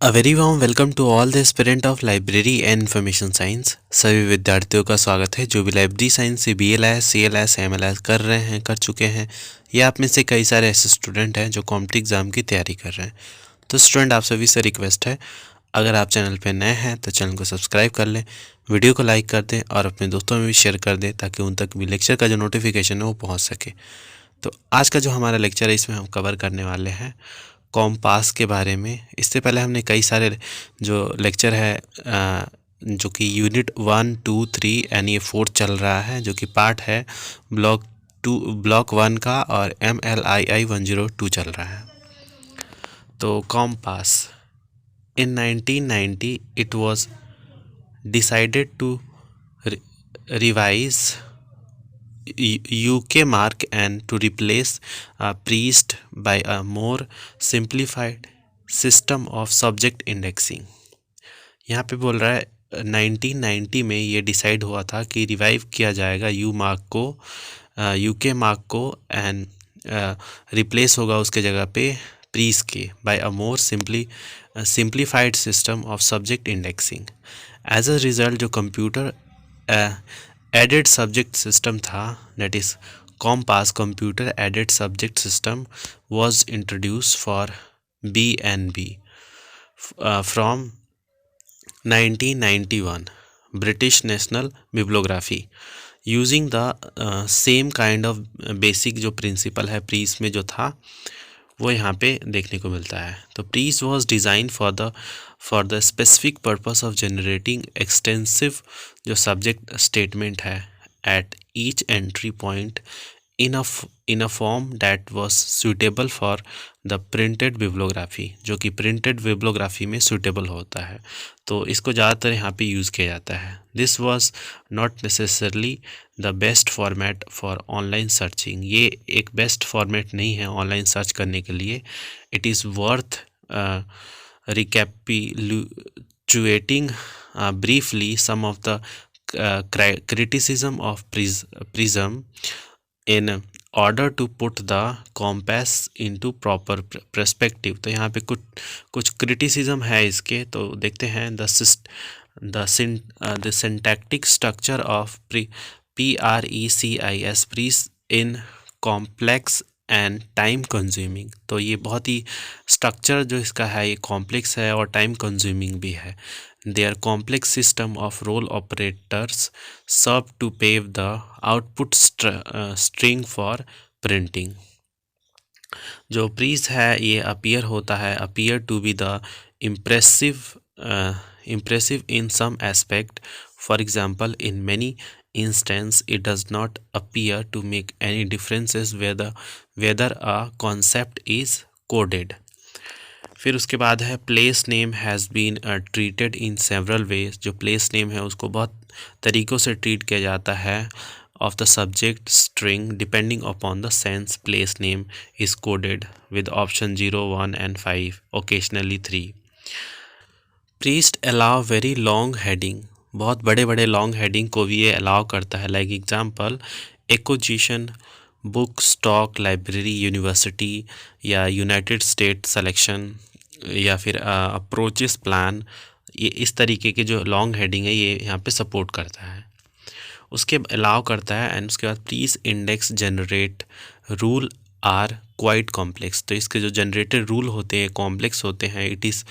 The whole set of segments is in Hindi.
A very warm welcome to all the aspirant of library and information science. सभी विद्यार्थियों का स्वागत है जो भी लाइब्रेरी साइंस से BLS, CLS, MLS कर रहे हैं, कर चुके हैं, या आप में से कई सारे ऐसे स्टूडेंट हैं जो कॉम्पिटिटिव एग्जाम की तैयारी कर रहे हैं। तो स्टूडेंट, आप सभी से रिक्वेस्ट है, अगर आप चैनल पर नए हैं तो चैनल को सब्सक्राइब कर लें, वीडियो को लाइक कर दें और अपने दोस्तों में भी शेयर कर दें ताकि उन तक भी लेक्चर का जो नोटिफिकेशन है वो पहुँच सके। तो आज का जो हमारा लेक्चर है इसमें हम कवर करने वाले हैं कॉम्पास के बारे में। इससे पहले हमने कई सारे जो लेक्चर है जो कि यूनिट 1, 2, 3 एंड ये 4 चल रहा है, जो कि पार्ट है ब्लॉक 1 का, और MLII 102 चल रहा है। तो COMPASS in 1990 it was decided to revise UK mark and to replace a priest by a more simplified system of subject indexing। यहाँ पे बोल रहा है 1990 में ये डिसाइड हुआ था कि रिवाइव किया जाएगा UK मार्क को एंड रिप्लेस होगा उसके जगह पे प्रीस के by a more simplified system of subject indexing. As a result जो कंप्यूटर एडेड सब्जेक्ट सिस्टम था, that is COMPASS computer aided subject system was introduced for BNB from 1991 British National Bibliography using the same kind of basic जो प्रिंसिपल है प्रीस में जो था वो यहाँ पे देखने को मिलता है। तो PRECIS was design for the specific purpose of generating extensive जो सब्जेक्ट स्टेटमेंट है at each entry point in a form that was suitable for the printed bibliography, जो कि प्रिंटेड बिब्लोग्राफी में सूटेबल होता है। तो इसको ज़्यादातर यहाँ पे यूज़ किया जाता है। This was not necessarily the best format for online searching. ये एक बेस्ट फॉर्मेट नहीं है ऑनलाइन सर्च करने के लिए। It is worth recapitulating briefly some of the criticism of Prism in order to put the compass into proper perspective। तो यहाँ पे कुछ criticism है इसके, तो देखते हैं। the syntactic structure of PRECIS in complex and time consuming. तो ये बहुत ही स्ट्रक्चर जो इसका है ये कॉम्प्लेक्स है और टाइम कंज्यूमिंग भी है। Their complex system of role operators serve to pave the output string for printing. जो प्रीस है ये appear to be the impressive in some aspect. For example, in many instances it does not appear to make any differences whether a concept is coded। फिर उसके बाद है place name has been treated in several ways. जो प्लेस नेम है उसको बहुत तरीक़ों से ट्रीट किया जाता है of the subject string depending upon the sense place name is coded with option 0, 1 and 5, occasionally 3। priest allow very long heading, बहुत बड़े बड़े लॉन्ग हेडिंग को भी ये अलाउ करता है। Like example acquisition, book stock, library, university या यूनाइटेड स्टेट सिलेक्शन या फिर अप्रोचेस प्लान। ये इस तरीके के जो लॉन्ग हेडिंग है ये यहाँ पे सपोर्ट करता है, उसके अलाउ करता है। एंड उसके बाद PRECIS index generate rule are quite complex. तो इसके जो जनरेटेड रूल होते हैं कॉम्प्लेक्स होते हैं। It is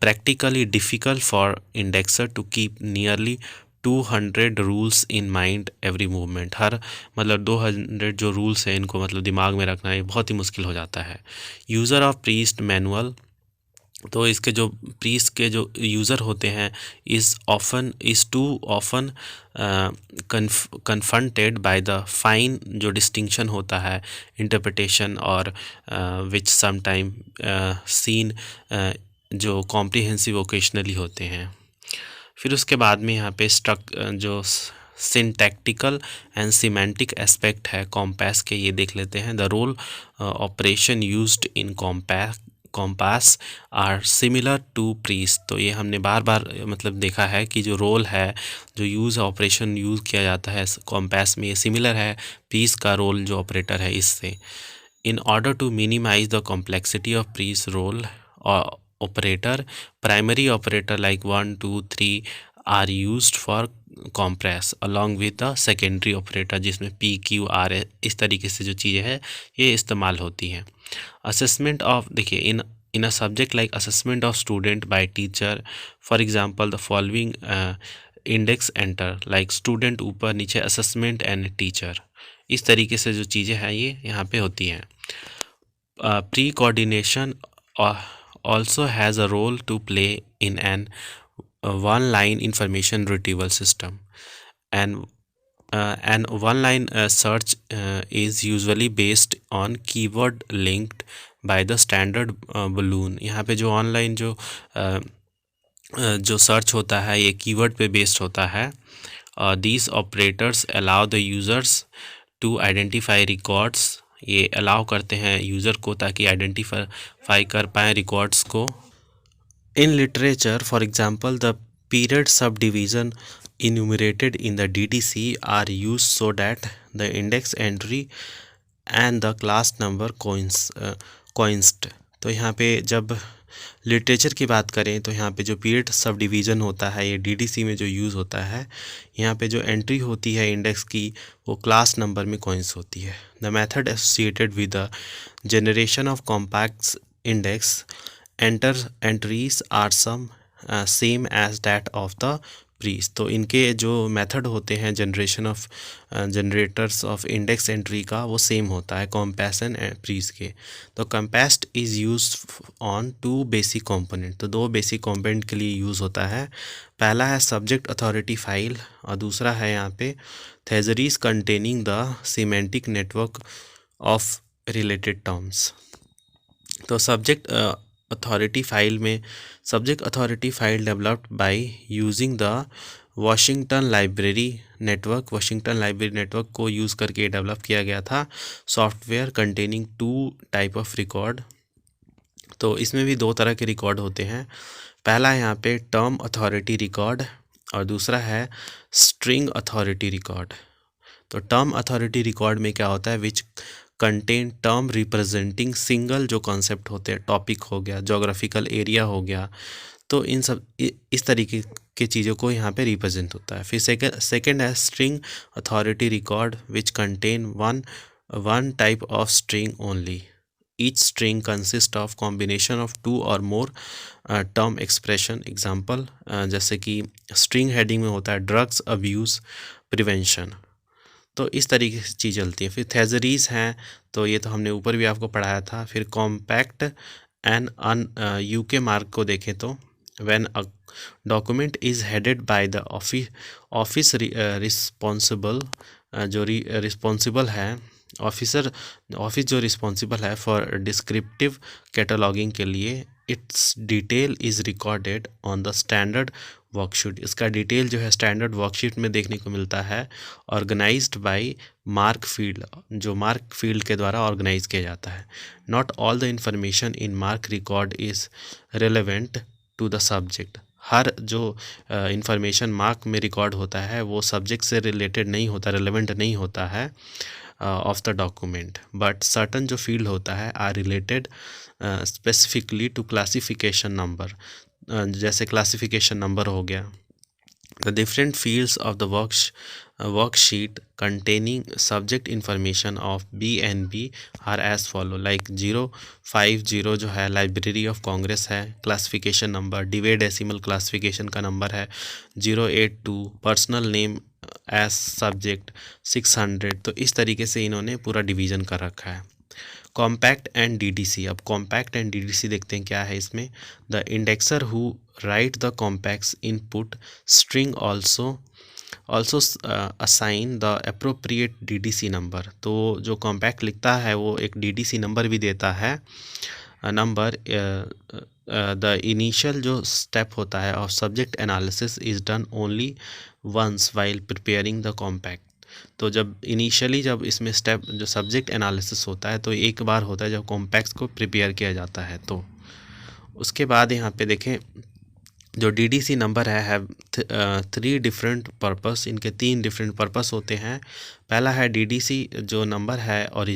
practically difficult for indexer to keep nearly 200 rules in mind every movement. हर 200 जो रूल्स हैं इनको दिमाग में रखना ये बहुत ही मुश्किल हो जाता है। यूज़र ऑफ प्रीस्ट मैनुअल, तो इसके जो प्रीस्ट के जो यूज़र होते हैं is too often confronted by the fine जो डिस्टिंक्शन होता है इंटरप्रिटेशन और विच समटाइम सीन जो कॉम्प्रिहेंसिव ओकेशनली होते हैं। फिर उसके बाद में यहाँ पे जो सिंटैक्टिकल एंड सिमेंटिक एस्पेक्ट है कॉम्पास के, ये देख लेते हैं। The role operation used in COMPASS are similar to PRECIS. तो ये हमने बार बार देखा है कि जो रोल है जो ऑपरेशन यूज़ किया जाता है कॉम्पास में ये सिमिलर है प्रीस का रोल जो ऑपरेटर है इससे। In order to minimise the complexity of PRECIS role operator. Primary operator like 1, 2, 3 are used for compress along with the secondary operator जिसमें P, Q, R इस तरीके से जो चीज़ें हैं ये इस्तेमाल होती हैं. Assessment of देखिए in a subject like assessment of student by teacher, for example the following index enter like student ऊपर नीचे assessment and teacher, इस तरीके से जो चीज़ें हैं ये यहाँ पे होती हैं. Pre-coordination also has a role to play in an one-line information retrieval system, and an one-line search is usually based on keyword linked by the standard balloon. यहाँ पे जो ऑनलाइन जो सर्च होता है ये कीवर्ड पे बेस्ड होता है. These operators allow the users to identify records. ये अलाउ करते हैं यूज़र को ताकि आइडेंटिफाई कर पाएँ रिकॉर्ड्स को. In literature, for example, the period subdivision enumerated in the DDC are used so that the index entry and the class number coincide. तो यहाँ पे जब लिटरेचर की बात करें तो यहाँ पे जो पीरियड सब डिवीज़न होता है ये डीडीसी में जो यूज़ होता है, यहाँ पे जो एंट्री होती है इंडेक्स की वो क्लास नंबर में कॉइंस होती है. The method associated with the generation of compact index entries are same as that of the PRECIS. तो इनके जो मेथड होते हैं जनरेटर्स ऑफ इंडेक्स एंट्री का वो सेम होता है कॉम्पैसन एंड प्रीस के. तो COMPASS is use on 2 basic component. तो 2 बेसिक कंपोनेंट के लिए यूज़ होता है. पहला है सब्जेक्ट अथॉरिटी फाइल और दूसरा है यहाँ पे thesauri containing the semantic network of related terms. तो सब्जेक्ट अथॉरिटी फाइल में subject authority file developed by using the Washington library network को यूज़ करके डेवलप किया गया था. Software containing 2 type of record. तो इसमें भी 2 तरह के रिकॉर्ड होते हैं. पहला है यहाँ पे टर्म अथॉरिटी रिकॉर्ड और दूसरा है स्ट्रिंग अथॉरिटी रिकॉर्ड. तो टर्म अथॉरिटी रिकॉर्ड में क्या होता है, which contain term representing single जो कॉन्सेप्ट होते हैं, टॉपिक हो गया, जोग्राफिकल एरिया हो गया, तो इन सब इस तरीके की चीज़ों को यहाँ पे रिप्रेजेंट होता है. फिर सेकेंड है string authority record which contain one type of string only. Each string consist of combination of 2 और मोर टर्म एक्सप्रेशन. एग्जाम्पल जैसे कि स्ट्रिंग हेडिंग में होता है ड्रग्स अब्यूज़ प्रिवेंशन. तो इस तरीके से चीज़ चलती है. फिर थेजरीज हैं तो ये तो हमने ऊपर भी आपको पढ़ाया था. फिर कॉम्पैक्ट एंड यूके मार्क को देखें तो when a document is headed by the office responsible जो रिस्पॉन्सिबल है ऑफिस जो रिस्पॉन्सिबल है फॉर डिस्क्रिप्टिव कैटलॉगिंग के लिए, it's detail is recorded on the standard worksheet. इसका डिटेल जो है स्टैंडर्ड वर्कशीट में देखने को मिलता है. ऑर्गेनाइज्ड बाय मार्क फील्ड, जो मार्क फील्ड के द्वारा ऑर्गेनाइज किया जाता है. Not all the information in MARC record is relevant to the subject. हर जो इंफॉर्मेशन मार्क में रिकॉर्ड होता है वो सब्जेक्ट से रिलेटेड नहीं होता, रिलेवेंट नहीं होता है of the document. But certain जो फील्ड होता है are related specifically to classification number. जैसे क्लासिफिकेशन नंबर हो गया. The different fields of the worksheet containing subject information of BNB are as follow. Like 050 जो है लाइब्रेरी ऑफ कांग्रेस है, classification number. Dewey decimal classification का नंबर है 082. Personal name as subject 600. तो इस तरीके से इन्होंने पूरा डिवीज़न कर रखा है. Compact and DDC. अब कॉम्पैक्ट एंड डीडीसी देखते हैं क्या है इसमें. The indexer who right the compacts input string also assign the appropriate DDC number. तो जो कॉम्पैक्ट लिखता है वो एक डीडीसी नंबर भी देता है. नंबर द इनिशियल जो स्टेप होता है of subject analysis is done only once while preparing the compact. तो जब इनिशियली जब इसमें स्टेप जो सब्जेक्ट एनालिसिस होता है तो एक बार होता है जब कॉम्पैक्ट्स को प्रिपेयर किया जाता है. तो उसके बाद यहाँ पे देखें जो डीडीसी नंबर है हैव 3 डिफरेंट पर्पस, इनके 3 डिफरेंट पर्पस होते हैं। पहला है डीडीसी जो नंबर है और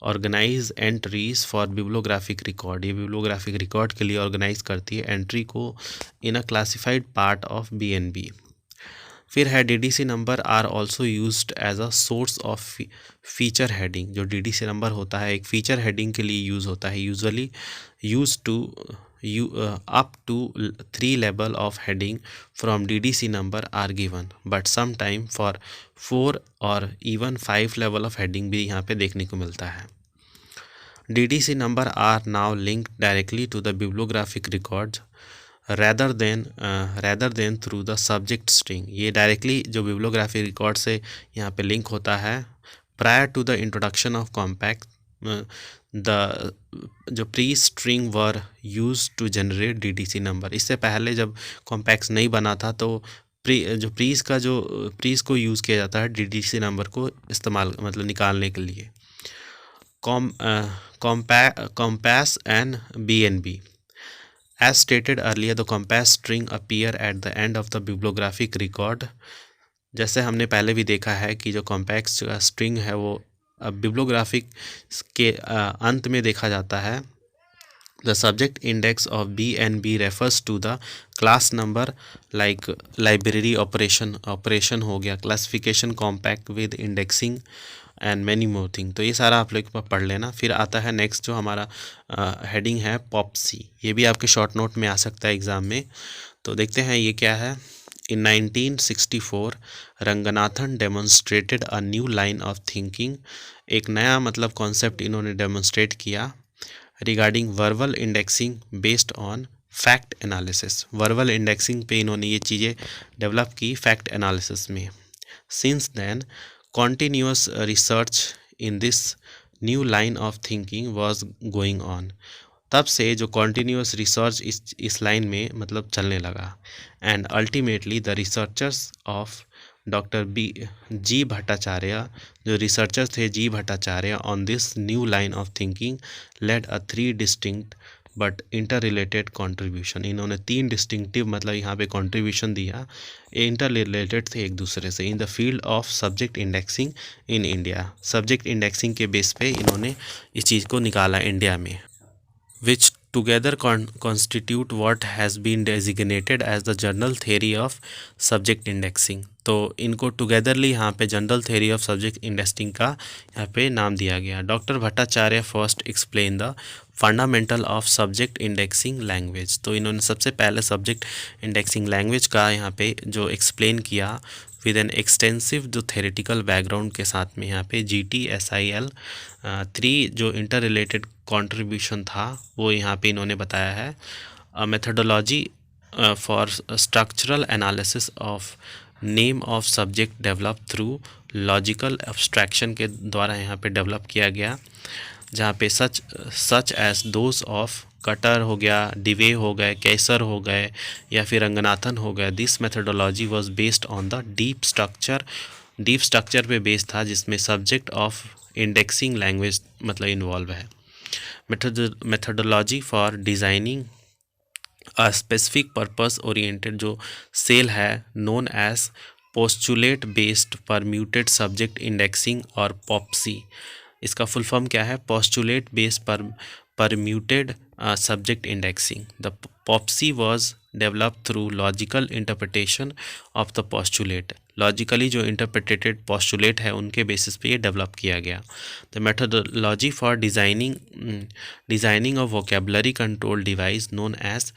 organise entries for bibliographic record, ये बिब्लोग्राफिक रिकॉर्ड के लिए ऑर्गेनाइज करती है एंट्री को in a classified part of BNB. फिर है DDC number are also used as a source of feature heading, जो डीडीसी नंबर होता है एक फीचर हेडिंग के लिए यूज़ होता है, usually use to up to 3 level of heading from DDC number are given, but sometime for 4 or even 5 level of heading भी यहाँ पे देखने को मिलता है। DDC number are now linked directly to the bibliographic records rather than through the subject string। ये डायरेक्टली जो बिब्लोग्राफिक रिकॉर्ड से यहाँ पे लिंक होता है। Prior to the introduction of compact the जो pre string were use to generate DDC number, इससे पहले जब कॉम्पैक्ट्स नहीं बना था तो प्रीज को यूज़ किया जाता है डीडीसी नंबर को इस्तेमाल मतलब निकालने के लिए। compass and BNB. As stated earlier, the compass string appear at the end of the bibliographic record। जैसे हमने पहले भी देखा है कि जो कॉम्पैक्ट स्ट्रिंग है वो बिब्लोग्राफिक के अंत में देखा जाता है। The subject index of BNB refers to the class number like library operation हो गया, classification compact with indexing and many more thing. तो ये सारा आप लोग पढ़ लेना। फिर आता है नेक्स्ट जो हमारा हेडिंग है पॉप्सी, ये भी आपके शॉर्ट नोट में आ सकता है एग्ज़ाम में। तो देखते हैं ये क्या है। In 1964 Ranganathan demonstrated a new line of thinking, एक नया मतलब कॉन्सेप्ट इन्होंने डेमोन्स्ट्रेट किया regarding verbal indexing based on fact analysis. Verbal indexing पे इन्होंने ये चीज़ें डेवलप की फैक्ट एनालिसिस में। Since then continuous research in this new line of thinking was going on। तब से जो continuous research इस लाइन में मतलब चलने लगा। and ultimately the researchers of doctor G Bhattacharya, जो रिसर्चर्स थे G Bhattacharya on this new line of thinking led a 3 distinct but inter related contribution. इन्होंने 3 डिस्टिंक्टिव मतलब यहाँ पे कॉन्ट्रीब्यूशन दिया, इंटर रिलेटेड थे एक दूसरे से। In the field of subject indexing in India, subject indexing के बेस पे इन्होंने इस चीज़ को निकाला इंडिया में। which together constitute what has been designated as the general theory of subject indexing। तो इनको टुगेदरली यहाँ पे general theory of subject indexing का यहाँ पे नाम दिया गया। Doctor Bhattacharya first explain the fundamental of subject indexing language. तो इन्होंने सबसे पहले सब्जेक्ट इंडेक्सिंग लैंग्वेज का यहाँ पे जो एक्सप्लेन किया विद एन एक्सटेंसिव जो थेरेटिकल बैकग्राउंड के साथ में। यहाँ पे GTSIL 3 जो इंटर रिलेटेड कंट्रीब्यूशन था वो यहाँ पे इन्होंने बताया है। Methodology for structural analysis of name of subject develop through logical abstraction के द्वारा यहाँ पे डेवलप किया गया, जहाँ पे such as those of Cutter हो गया, डिवे हो गए, कैसर हो गए या फिर रंगनाथन हो गए। This methodology was based on the deep structure पे बेस्ड था, जिसमें सब्जेक्ट ऑफ इंडेक्सिंग लैंग्वेज मतलब इन्वॉल्व है। Methodology for designing a specific purpose oriented जो सेल है known as postulate based permuted subject indexing और पॉप्सी। इसका फुल फॉर्म क्या है? Postulate based permuted subject indexing. The POPSI was develop through logical interpretation of the postulate. Logically जो इंटरप्रिटेटेड पोस्टुलेट है उनके बेसिस पे ये डेवलप किया गया। The methodology for designing of vocabulary control device known as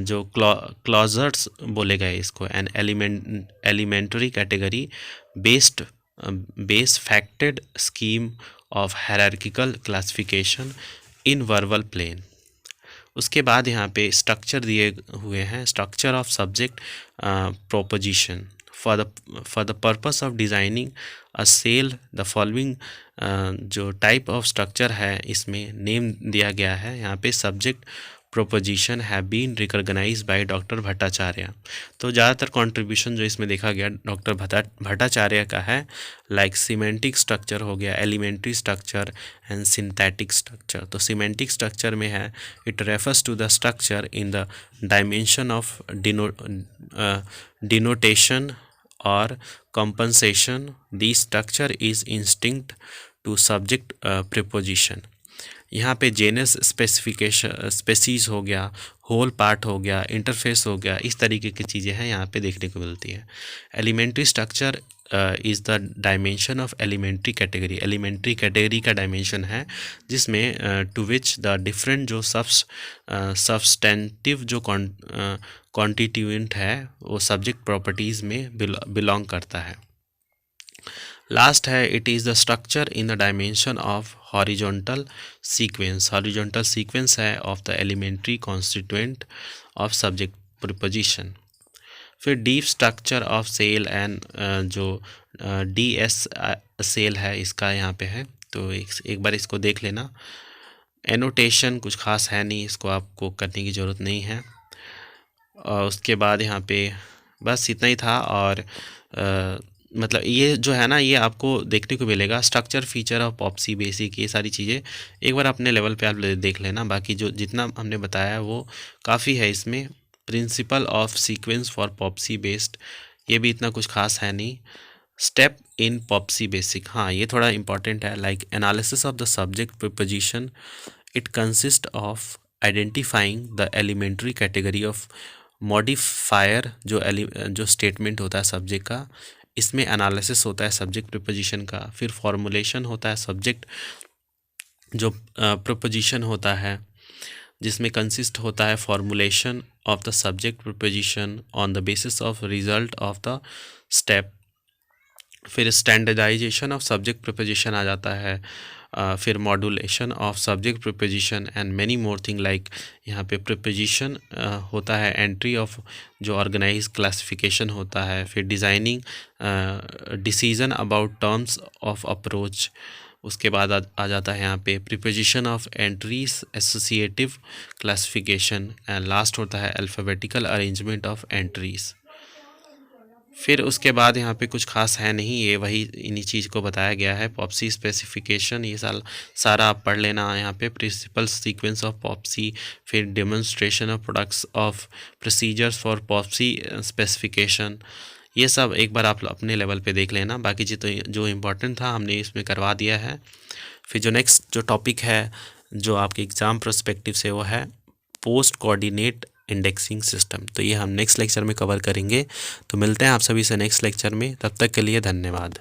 जो क्लॉजर्स बोले गए इसको, an elementary category base faceted scheme of hierarchical classification in verbal plane. उसके बाद यहाँ पे स्ट्रक्चर दिए हुए हैं, structure of subject proposition for the purpose of designing a SIL the following जो टाइप ऑफ स्ट्रक्चर है इसमें नेम दिया गया है यहाँ पे subject proposition have been recognized by doctor Bhattacharya. तो ज़्यादातर कंट्रीब्यूशन जो इसमें देखा गया डॉक्टर भट्टाचार्य का है, लाइक सिमेंटिक स्ट्रक्चर हो गया, elementary structure and synthetic structure. तो सिमेंटिक स्ट्रक्चर में है, it refers to the structure in the dimension of denotation और compensation. The structure is instinct to subject preposition। यहाँ पे जेनस स्पेसिफिकेशन, स्पेसीज हो गया, होल पार्ट हो गया, इंटरफेस हो गया, इस तरीके की चीज़ें हैं यहाँ पे देखने को मिलती है। Elementary structure is the dimension of elementary category. Elementary category का डायमेंशन है जिसमें टू विच द डिफरेंट जो सब्सटेंटिव जो कॉन्स्टिट्यूएंट है वो सब्जेक्ट प्रॉपर्टीज़ में बिलोंग करता है। लास्ट है, it is the structure in the dimension of horizontal sequence. Horizontal sequence है of the elementary constituent of subject preposition. फिर deep structure of SIL and जो डी एस सेल है इसका यहाँ पे है, तो एक बार इसको देख लेना। एनोटेशन कुछ खास है नहीं, इसको आपको करने की ज़रूरत नहीं है। और उसके बाद यहाँ पे बस इतना ही था। और मतलब ये जो है ना, ये आपको देखने को मिलेगा structure feature of Popsy basic, ये सारी चीज़ें एक बार अपने लेवल पे आप देख लेना। बाकी जो जितना हमने बताया वो काफ़ी है इसमें। Principle of sequence for Popsy based, ये भी इतना कुछ खास है नहीं। स्टेप इन पॉप्सी बेसिक, हाँ ये थोड़ा इंपॉर्टेंट है। Like analysis of the subject preposition, it consist of identifying the elementary category of modifier. जो स्टेटमेंट होता है सब्जेक्ट का, इसमें एनालिसिस होता है सब्जेक्ट प्रीपोजिशन का। फिर फॉर्मुलेशन होता है सब्जेक्ट जो प्रीपोजिशन होता है, जिसमें कंसिस्ट होता है formulation of the subject preposition on the basis of result of the step. फिर स्टैंडर्डाइजेशन ऑफ सब्जेक्ट प्रीपोजिशन आ जाता है। फिर modulation of subject preposition and many more thing. Like यहाँ पे प्रीपोजिशन होता है, एंट्री ऑफ जो ऑर्गेनाइज क्लासिफिकेशन होता है। फिर designing decision about terms of approach. उसके बाद आ जाता है यहाँ पे preposition of entries, associative classification and last होता है अल्फ़ाबेटिकल अरेंजमेंट ऑफ एंट्रीज। फिर उसके बाद यहाँ पे कुछ खास है नहीं, ये वही इन्हीं चीज़ को बताया गया है। पॉप्सी स्पेसिफिकेशन ये सारा आप पढ़ लेना यहाँ पे। प्रिंसिपल सीक्वेंस ऑफ पॉप्सी, फिर demonstration of products of procedures for Popsy specification, ये सब एक बार आप अपने लेवल पे देख लेना। बाकी जो इम्पोर्टेंट था हमने इसमें करवा दिया है। फिर जो नेक्स्ट जो टॉपिक है जो आपके एग्ज़ाम पर्सपेक्टिव से, वो है पोस्ट कोऑर्डिनेट इंडेक्सिंग सिस्टम। तो ये हम नेक्स्ट लेक्चर में कवर करेंगे। तो मिलते हैं आप सभी से नेक्स्ट लेक्चर में, तब तक के लिए धन्यवाद।